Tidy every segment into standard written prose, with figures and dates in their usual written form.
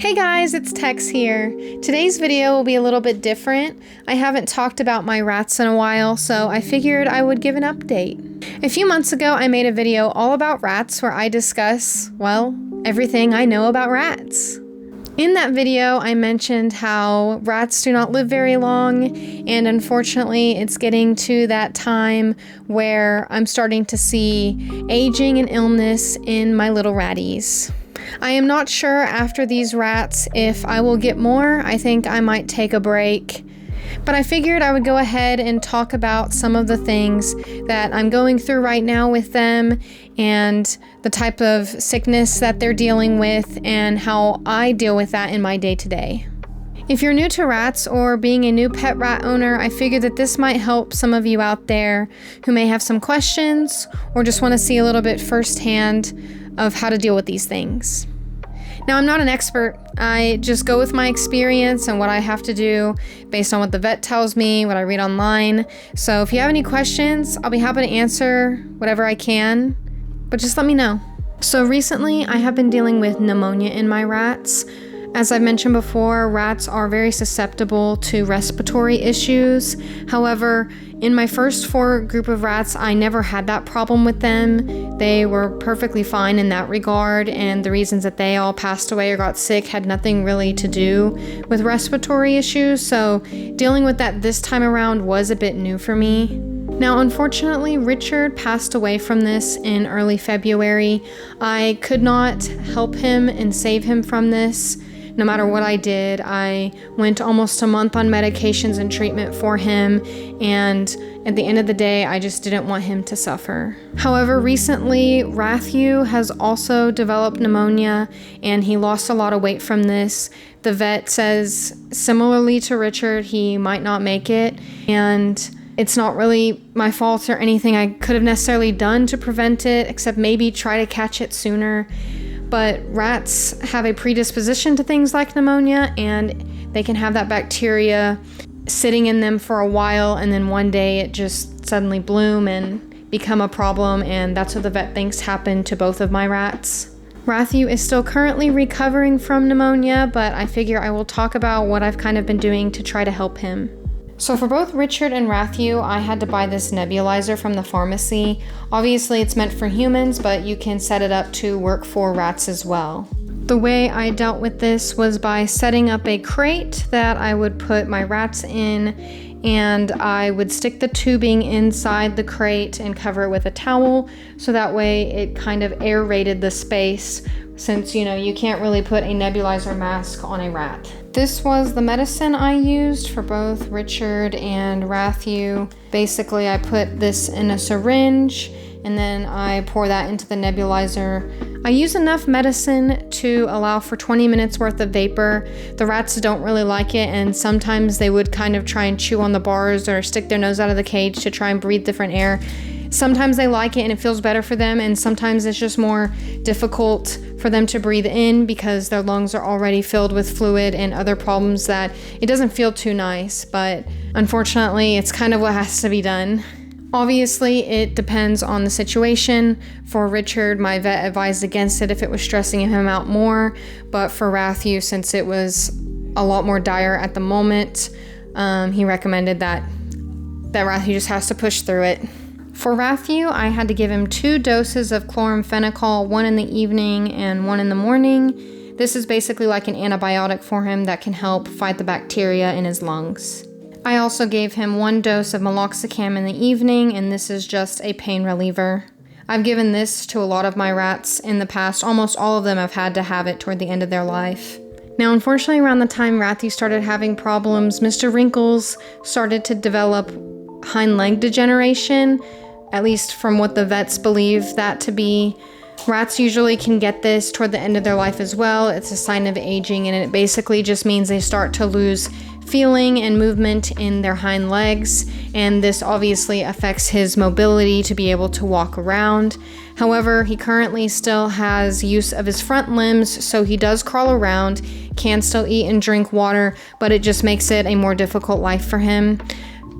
Hey guys, it's Tex here. Today's video will be a little bit different. I haven't talked about my rats in a while, so I figured I would give an update. A few months ago, I made a video all about rats where I discuss, well, everything I know about rats. In that video, I mentioned how rats do not live very long, and unfortunately, it's getting to that time where I'm starting to see aging and illness in my little ratties. I am not sure after these rats if I will get more. I think I might take a break. But I figured I would go ahead and talk about some of the things that I'm going through right now with them and the type of sickness that they're dealing with and how I deal with that in my day-to-day. If you're new to rats or being a new pet rat owner, I figured that this might help some of you out there who may have some questions or just want to see a little bit firsthand of how to deal with these things. Now, I'm not an expert. I just go with my experience and what I have to do based on what the vet tells me, what I read online. So if you have any questions, I'll be happy to answer whatever I can, but just let me know. So recently, I have been dealing with pneumonia in my rats. As I've mentioned before, rats are very susceptible to respiratory issues. However, in my first 4 group of rats, I never had that problem with them. They were perfectly fine in that regard, and the reasons that they all passed away or got sick had nothing really to do with respiratory issues, so dealing with that this time around was a bit new for me. Now, unfortunately, Richard passed away from this in early February. I could not help him and save him from this. No matter what I did, I went almost a month on medications and treatment for him, and at the end of the day, I just didn't want him to suffer. However, recently, Matthew has also developed pneumonia, and he lost a lot of weight from this. The vet says, similarly to Richard, he might not make it, and it's not really my fault or anything I could have necessarily done to prevent it, except maybe try to catch it sooner. But rats have a predisposition to things like pneumonia, and they can have that bacteria sitting in them for a while, and then one day it just suddenly bloom and become a problem, and that's what the vet thinks happened to both of my rats. Matthew is still currently recovering from pneumonia, but I figure I will talk about what I've kind of been doing to try to help him. So for both Richard and Matthew, I had to buy this nebulizer from the pharmacy. Obviously, it's meant for humans, but you can set it up to work for rats as well. The way I dealt with this was by setting up a crate that I would put my rats in, and I would stick the tubing inside the crate and cover it with a towel, so that way it kind of aerated the space, since you can't really put a nebulizer mask on a rat. This was the medicine I used for both Richard and Matthew. Basically, I put this in a syringe and then I pour that into the nebulizer. I use enough medicine to allow for 20 minutes worth of vapor. The rats don't really like it, and sometimes they would kind of try and chew on the bars or stick their nose out of the cage to try and breathe different air. Sometimes they like it and it feels better for them, and sometimes it's just more difficult for them to breathe in because their lungs are already filled with fluid and other problems that it doesn't feel too nice, but unfortunately it's kind of what has to be done. Obviously, it depends on the situation. For Richard, my vet advised against it if it was stressing him out more, but for Matthew, since it was a lot more dire at the moment, he recommended that Matthew just has to push through it. For Matthew, I had to give him 2 doses of chloramphenicol, 1 in the evening and 1 in the morning. This is basically like an antibiotic for him that can help fight the bacteria in his lungs. I also gave him 1 dose of meloxicam in the evening, and this is just a pain reliever. I've given this to a lot of my rats in the past. Almost all of them have had to have it toward the end of their life. Now, unfortunately, around the time Matthew started having problems, Mr. Wrinkles started to develop hind leg degeneration, at least from what the vets believe that to be. Rats usually can get this toward the end of their life as well. It's a sign of aging, and it basically just means they start to lose feeling and movement in their hind legs, and this obviously affects his mobility to be able to walk around. However, he currently still has use of his front limbs, so he does crawl around, can still eat and drink water, but it just makes it a more difficult life for him.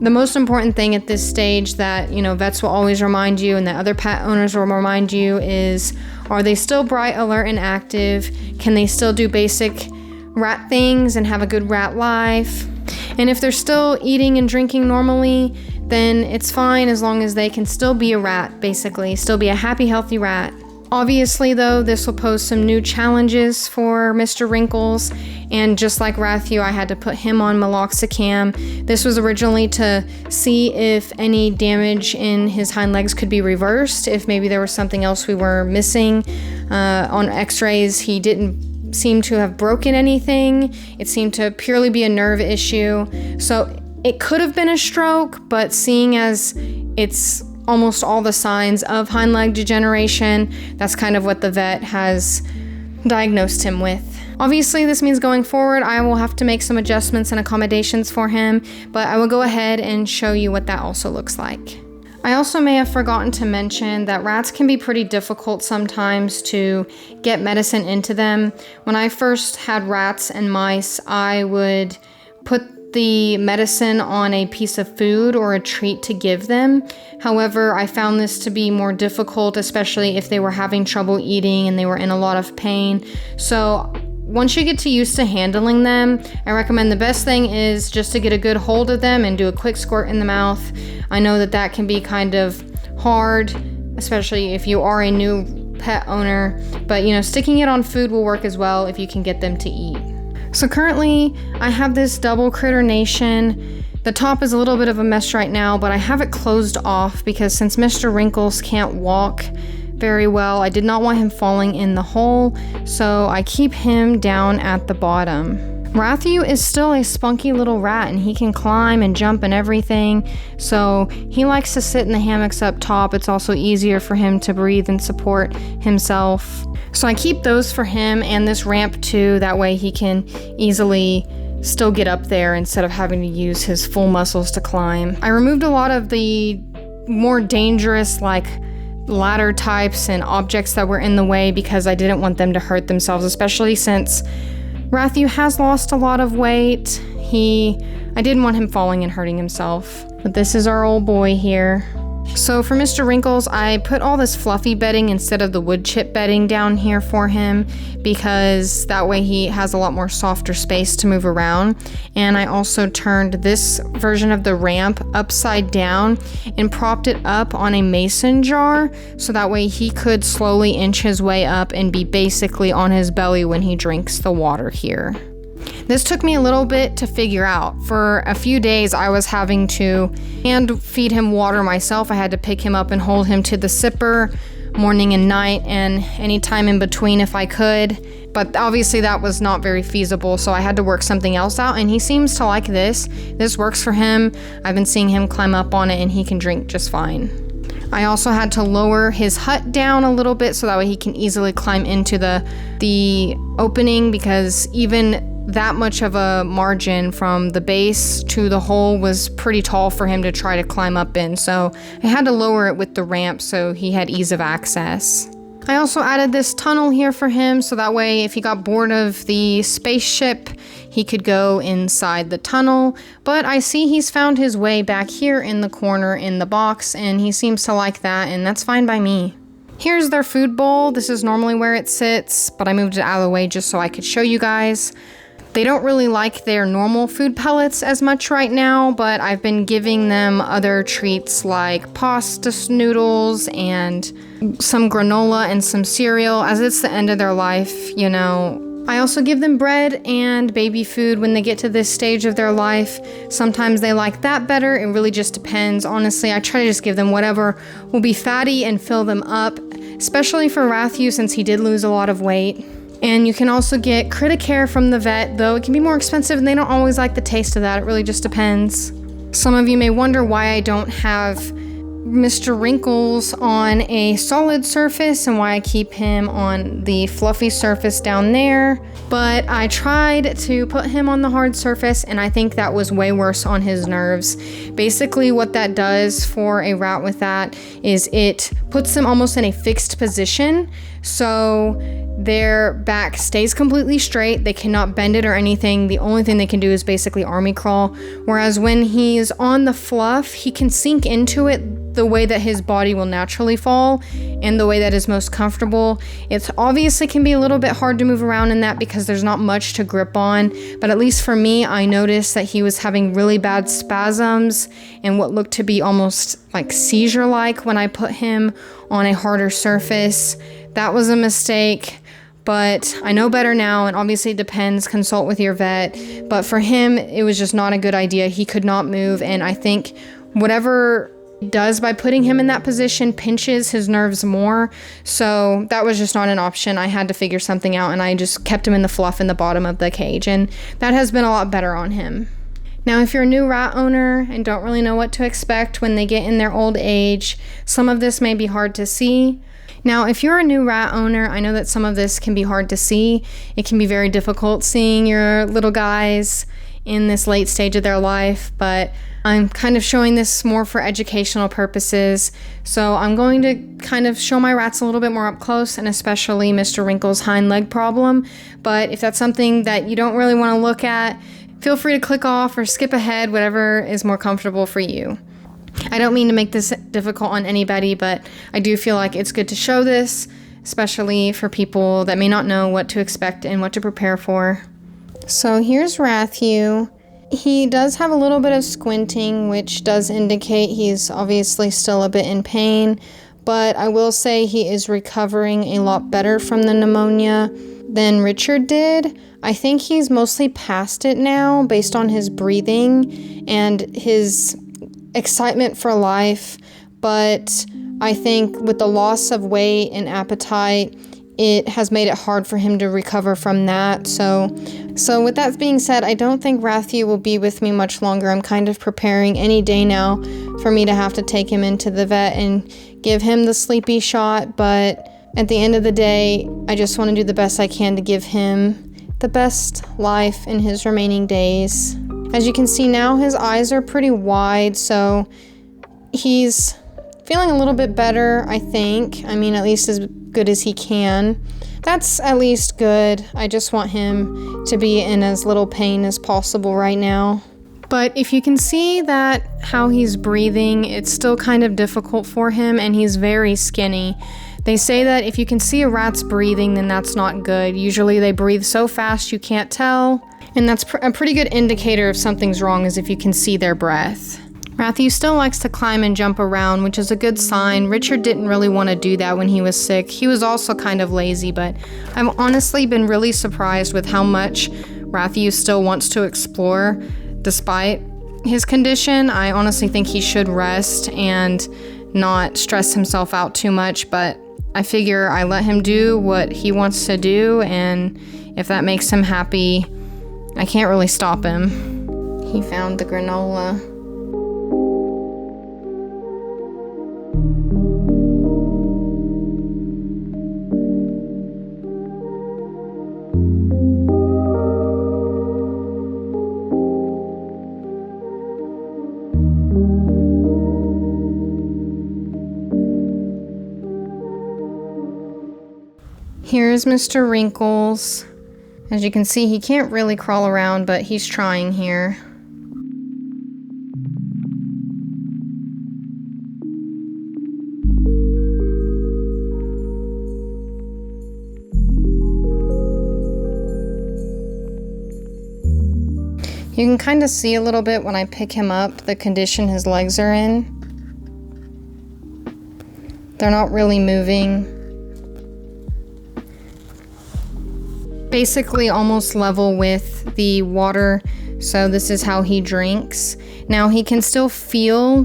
The most important thing at this stage that, vets will always remind you and that other pet owners will remind you is, are they still bright, alert, and active? Can they still do basic rat things and have a good rat life. And if they're still eating and drinking normally, then it's fine as long as they can still be a rat, basically, still be a happy, healthy rat. Obviously, though, this will pose some new challenges for Mr. Wrinkles, and just like Rathu, I had to put him on meloxicam. This was originally to see if any damage in his hind legs could be reversed, if maybe there was something else we were missing. On x-rays, he didn't seem to have broken anything. It seemed to purely be a nerve issue. So it could have been a stroke, but seeing as it's almost all the signs of hind leg degeneration, that's kind of what the vet has diagnosed him with. Obviously, this means going forward, I will have to make some adjustments and accommodations for him, but I will go ahead and show you what that also looks like. I also may have forgotten to mention that rats can be pretty difficult sometimes to get medicine into them. When I first had rats and mice, I would put the medicine on a piece of food or a treat to give them. However, I found this to be more difficult, especially if they were having trouble eating and they were in a lot of pain. So once you get used to handling them, I recommend the best thing is just to get a good hold of them and do a quick squirt in the mouth. I know that that can be kind of hard, especially if you are a new pet owner, but sticking it on food will work as well if you can get them to eat. So currently, I have this double critter nation. The top is a little bit of a mess right now, but I have it closed off because since Mr. Wrinkles can't walk very well, I did not want him falling in the hole, so I keep him down at the bottom. Rathu is still a spunky little rat, and he can climb and jump and everything, so he likes to sit in the hammocks up top. It's also easier for him to breathe and support himself. So I keep those for him and this ramp too, that way he can easily still get up there instead of having to use his full muscles to climb. I removed a lot of the more dangerous ladder types and objects that were in the way because I didn't want them to hurt themselves, especially since Rathu has lost a lot of weight. I didn't want him falling and hurting himself. But this is our old boy here. So for Mr. Wrinkles, I put all this fluffy bedding instead of the wood chip bedding down here for him because that way he has a lot more softer space to move around. And I also turned this version of the ramp upside down and propped it up on a mason jar so that way he could slowly inch his way up and be basically on his belly when he drinks the water here. This took me a little bit to figure out. For a few days, I was having to hand feed him water myself. I had to pick him up and hold him to the sipper morning and night and any time in between if I could. But obviously that was not very feasible, so I had to work something else out, and he seems to like this. This works for him. I've been seeing him climb up on it and he can drink just fine. I also had to lower his hut down a little bit so that way he can easily climb into the opening, because even that much of a margin from the base to the hole was pretty tall for him to try to climb up in, so I had to lower it with the ramp so he had ease of access. I also added this tunnel here for him so that way if he got bored of the spaceship, he could go inside the tunnel, but I see he's found his way back here in the corner in the box, and he seems to like that, and that's fine by me. Here's their food bowl. This is normally where it sits, but I moved it out of the way just so I could show you guys. They don't really like their normal food pellets as much right now, but I've been giving them other treats like pasta noodles and some granola and some cereal, as it's the end of their life, I also give them bread and baby food when they get to this stage of their life. Sometimes they like that better. It really just depends. Honestly, I try to just give them whatever will be fatty and fill them up, especially for Rathu since he did lose a lot of weight. And you can also get Criticare from the vet, though it can be more expensive and they don't always like the taste of that. It really just depends. Some of you may wonder why I don't have Mr. Wrinkles on a solid surface and why I keep him on the fluffy surface down there. But I tried to put him on the hard surface and I think that was way worse on his nerves. Basically what that does for a rat with that is it puts them almost in a fixed position. So their back stays completely straight. They cannot bend it or anything. The only thing they can do is basically army crawl. Whereas when he's on the fluff, he can sink into it the way that his body will naturally fall and the way that is most comfortable. It obviously can be a little bit hard to move around in that because there's not much to grip on, but at least for me, I noticed that he was having really bad spasms and what looked to be almost like seizure-like when I put him on a harder surface. That was a mistake, but I know better now, and obviously it depends, consult with your vet, but for him, it was just not a good idea. He could not move, and I think whatever it does by putting him in that position pinches his nerves more, so that was just not an option. I had to figure something out, and I just kept him in the fluff in the bottom of the cage, and that has been a lot better on him. Now, if you're a new rat owner and don't really know what to expect when they get in their old age, some of this may be hard to see. Now, if you're a new rat owner, I know that some of this can be hard to see. It can be very difficult seeing your little guys in this late stage of their life, but I'm kind of showing this more for educational purposes. So I'm going to kind of show my rats a little bit more up close, and especially Mr. Wrinkle's hind leg problem. But if that's something that you don't really want to look at, feel free to click off or skip ahead, whatever is more comfortable for you. I don't mean to make this difficult on anybody, but I do feel like it's good to show this, especially for people that may not know what to expect and what to prepare for. So here's Rathu. He does have a little bit of squinting, which does indicate he's obviously still a bit in pain, but I will say he is recovering a lot better from the pneumonia than Richard did. I think he's mostly past it now based on his breathing and his excitement for life, but I think with the loss of weight and appetite, it has made it hard for him to recover from that. So with that being said, I don't think Rathu will be with me much longer. I'm kind of preparing any day now for me to have to take him into the vet and give him the sleepy shot, but at the end of the day, I just want to do the best I can to give him the best life in his remaining days. As you can see now, his eyes are pretty wide, so he's feeling a little bit better, I think. I mean, at least as good as he can. That's at least good. I just want him to be in as little pain as possible right now. But if you can see that how he's breathing, it's still kind of difficult for him, and he's very skinny. They say that if you can see a rat's breathing, then that's not good. Usually they breathe so fast you can't tell, and that's a pretty good indicator if something's wrong is if you can see their breath. Rathu still likes to climb and jump around, which is a good sign. Richard didn't really want to do that when he was sick. He was also kind of lazy, but I've honestly been really surprised with how much Rathu still wants to explore despite his condition. I honestly think he should rest and not stress himself out too much, but I figure I let him do what he wants to do, and if that makes him happy, I can't really stop him. He found the granola. Here's Mr. Wrinkles. As you can see, he can't really crawl around, but he's trying here. You can kind of see a little bit when I pick him up the condition his legs are in. They're not really moving. Basically almost level with the water, so this is how he drinks. Now he can still feel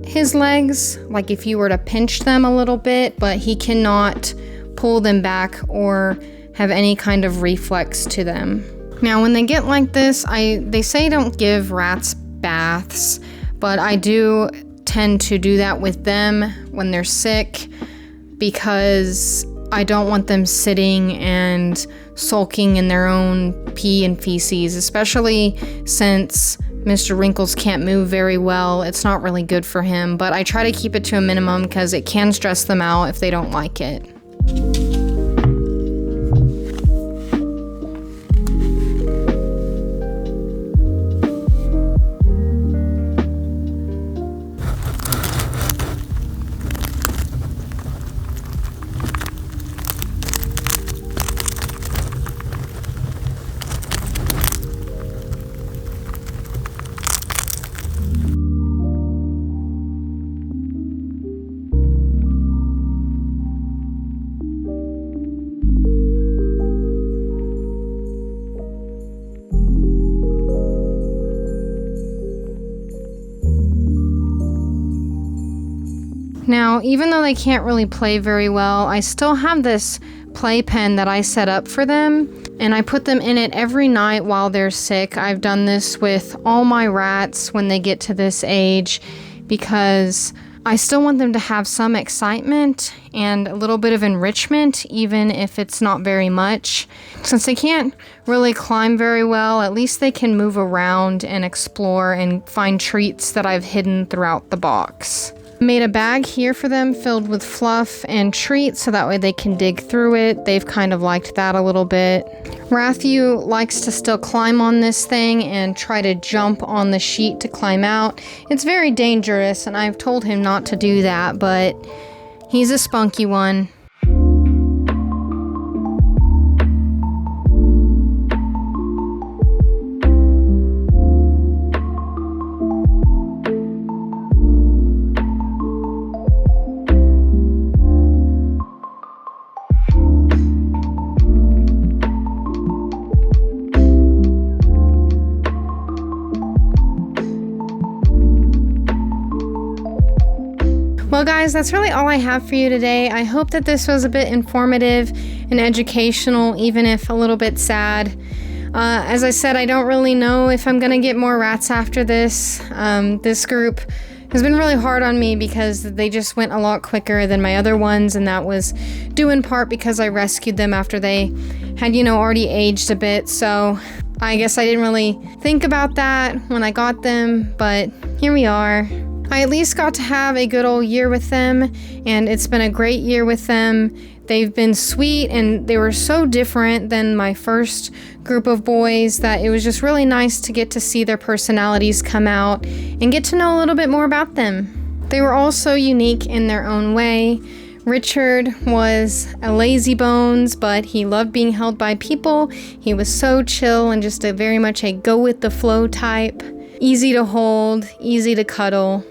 his legs, like if you were to pinch them a little bit, but he cannot pull them back or have any kind of reflex to them. Now when they get like this, they say don't give rats baths, but I do tend to do that with them when they're sick because I don't want them sitting and sulking in their own pee and feces, especially since Mr. Wrinkles can't move very well. It's not really good for him, but I try to keep it to a minimum because it can stress them out if they don't like it. Now, even though they can't really play very well, I still have this playpen that I set up for them, and I put them in it every night while they're sick. I've done this with all my rats when they get to this age because I still want them to have some excitement and a little bit of enrichment, even if it's not very much. Since they can't really climb very well, at least they can move around and explore and find treats that I've hidden throughout the box. Made a bag here for them filled with fluff and treats so that way they can dig through it. They've kind of liked that a little bit. Matthew likes to still climb on this thing and try to jump on the sheet to climb out. It's very dangerous and I've told him not to do that, but he's a spunky one. Well guys, that's really all I have for you today. I hope that this was a bit informative and educational, even if a little bit sad. As I said, I don't really know if I'm gonna get more rats after this. This group has been really hard on me because they just went a lot quicker than my other ones, and that was due in part because I rescued them after they had, already aged a bit. So I guess I didn't really think about that when I got them, but here we are. I at least got to have a good old year with them, and it's been a great year with them. They've been sweet, and they were so different than my first group of boys that it was just really nice to get to see their personalities come out and get to know a little bit more about them. They were all so unique in their own way. Richard was a lazy bones, but he loved being held by people. He was so chill and just very much a go with the flow type. Easy to hold, easy to cuddle.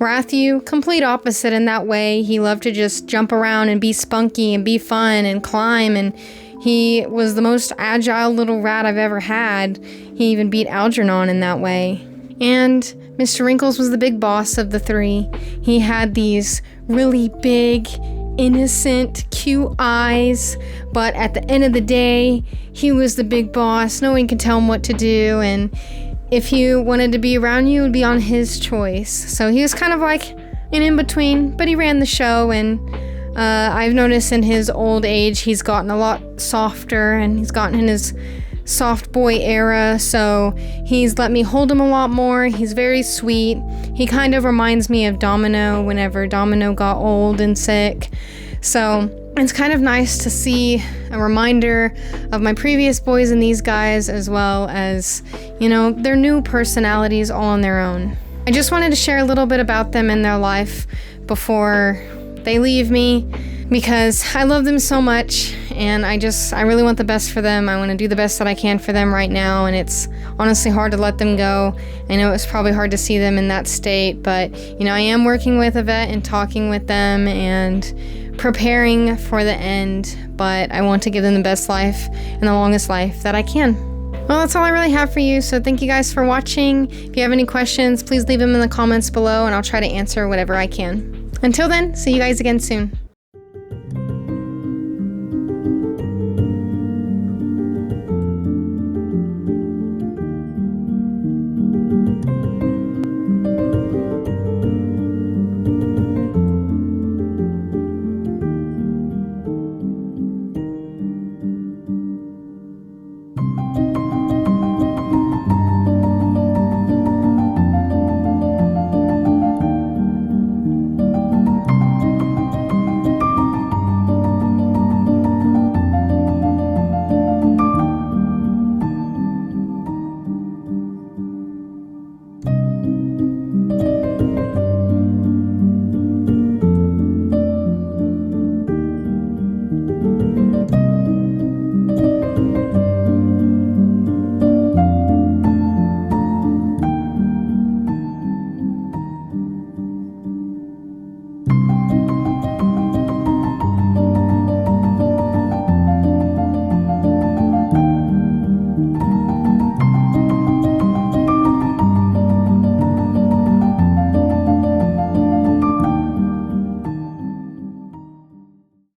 Matthew, complete opposite in that way. He loved to just jump around and be spunky and be fun and climb, and he was the most agile little rat I've ever had. He even beat Algernon in that way. And Mr. Wrinkles was the big boss of the three. He had these really big, innocent, cute eyes, but at the end of the day, he was the big boss. No one could tell him what to do, and if you wanted to be around you, it would be on his choice. So he was kind of like an in-between, but he ran the show, and I've noticed in his old age, he's gotten a lot softer, and he's gotten in his soft boy era, so he's let me hold him a lot more. He's very sweet. He kind of reminds me of Domino whenever Domino got old and sick. So it's kind of nice to see a reminder of my previous boys and these guys, as well as, their new personalities all on their own. I just wanted to share a little bit about them and their life before they leave me, because I love them so much, and I really want the best for them. I want to do the best that I can for them right now, and it's honestly hard to let them go. I know it's probably hard to see them in that state, but I am working with a vet and talking with them and preparing for the end, but I want to give them the best life and the longest life that I can. Well, that's all I really have for you, so thank you guys for watching. If you have any questions, please leave them in the comments below, and I'll try to answer whatever I can. Until then, see you guys again soon.